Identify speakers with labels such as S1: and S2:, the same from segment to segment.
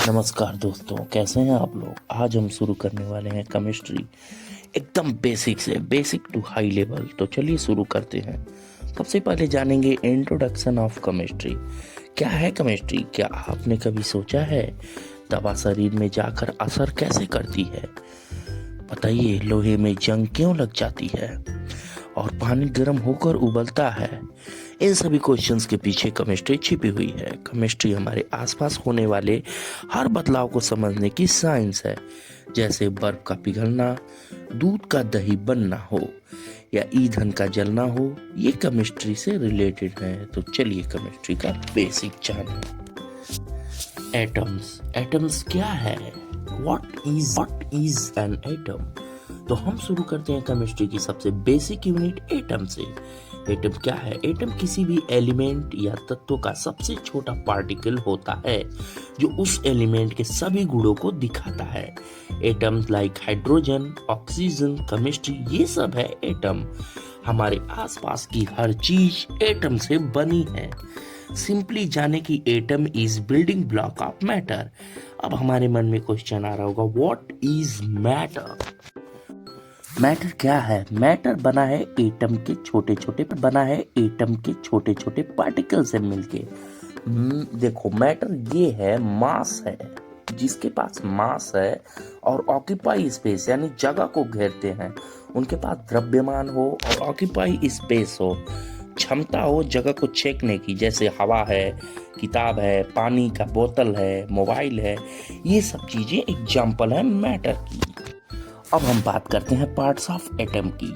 S1: नमस्कार दोस्तों, कैसे हैं आप लोग। आज हम शुरू करने वाले हैं केमिस्ट्री, एकदम बेसिक से बेसिक टू हाई लेवल। तो चलिए शुरू करते हैं। सबसे पहले जानेंगे इंट्रोडक्शन ऑफ केमिस्ट्री। क्या है केमिस्ट्री? क्या आपने कभी सोचा है दवा शरीर में जाकर असर कैसे करती है? बताइए, लोहे में जंग क्यों लग जाती है और पानी गर्म होकर उबलता है? इन सभी क्वेश्चंस के पीछे केमिस्ट्री छिपी हुई है। केमिस्ट्री हमारे आसपास होने वाले हर बदलाव को समझने की साइंस है, जैसे बर्फ का पिघलना, दूध का दही बनना हो या ईंधन का जलना हो। ये केमिस्ट्री से रिलेटेड है। तो चलिए केमिस्ट्री का बेसिक जानें। एटम्स। एटम्स क्या है? What is an atom? तो हम शुरू करते हैं केमिस्ट्री की सबसे बेसिक यूनिट एटम से। एटम क्या है? एटम किसी भी एलिमेंट या तत्व का सबसे छोटा पार्टिकल होता है जो उस एलिमेंट के सभी गुणों को दिखाता है। Atoms like hydrogen, oxygen, chemistry, ये सब है एटम। हमारे आसपास की हर चीज एटम से बनी है। सिंपली जाने कि atom is building block of matter. अब हमारे मन में क्वेश्चन आ रहा होगा, व्हाट इज मैटर? मैटर क्या है? मैटर बना है एटम के छोटे छोटे पार्टिकल से मिलके। देखो, मैटर ये है, मास है। जिसके पास मास है और ऑक्यूपाई स्पेस यानी जगह को घेरते हैं, उनके पास द्रव्यमान हो और ऑक्यूपाई स्पेस हो, क्षमता हो जगह को छेकने की, जैसे हवा है, किताब है, पानी का बोतल है, मोबाइल है। ये सब चीजें एग्जाम्पल है मैटर की। अब हम बात करते हैं पार्ट्स ऑफ एटम की।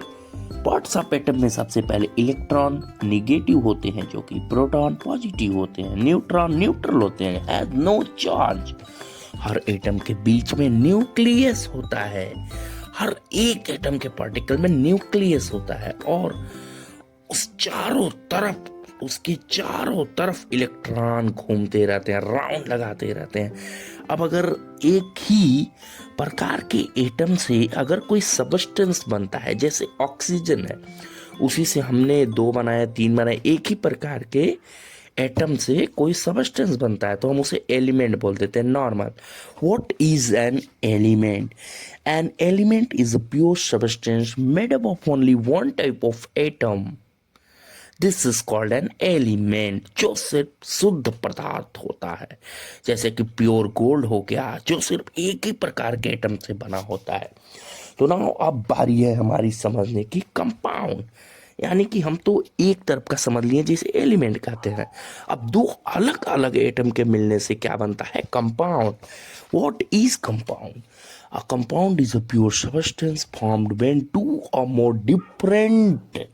S1: पार्ट्स ऑफ एटम में सबसे पहले इलेक्ट्रॉन निगेटिव होते हैं, जो कि प्रोटॉन पॉजिटिव होते हैं, न्यूट्रॉन न्यूट्रल होते हैं, हैज नो चार्ज। हर एटम के बीच में न्यूक्लियस होता है। हर एक एटम के पार्टिकल में न्यूक्लियस होता है और उसके चारों तरफ इलेक्ट्रॉन घूमते रहते हैं, राउंड लगाते रहते हैं। अब अगर एक ही प्रकार के एटम से अगर कोई सबस्टेंस बनता है, जैसे ऑक्सीजन है, उसी से हमने 2 बनाए, 3 बनाए, एक ही प्रकार के एटम से कोई सबस्टेंस बनता है, तो हम उसे एलिमेंट बोल देते हैं, normal. What is an element? An element is a pure substance made up of only one type of atom. This is called an element, जो सिर्फ शुद्ध पदार्थ होता है, जैसे कि प्योर गोल्ड हो गया, जो सिर्फ एक ही प्रकार के एटम से बना होता है। तो ना, अब बारी है हमारी समझने की कंपाउंड, यानी कि हम तो एक तरफ का समझ लिए जिसे एलिमेंट कहते हैं। अब 2 अलग अलग एटम के मिलने से क्या बनता है? Compound. What is compound? A compound is a pure substance formed when 2 और मोर डिफरेंट।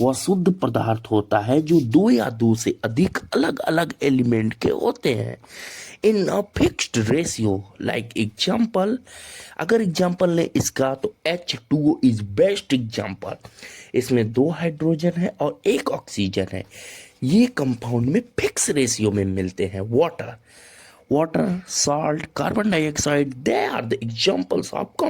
S1: वह शुद्ध पदार्थ होता है जो 2 या 2 से अधिक अलग अलग एलिमेंट के होते हैं in a fixed ratio. Like example, अगर एग्जाम्पल लें इसका, तो H2O इज बेस्ट एग्जाम्पल। इसमें 2 हाइड्रोजन है और 1 ऑक्सीजन है। ये कंपाउंड में फिक्स रेशियो में मिलते हैं। Water, salt, carbon dioxide, they are the examples of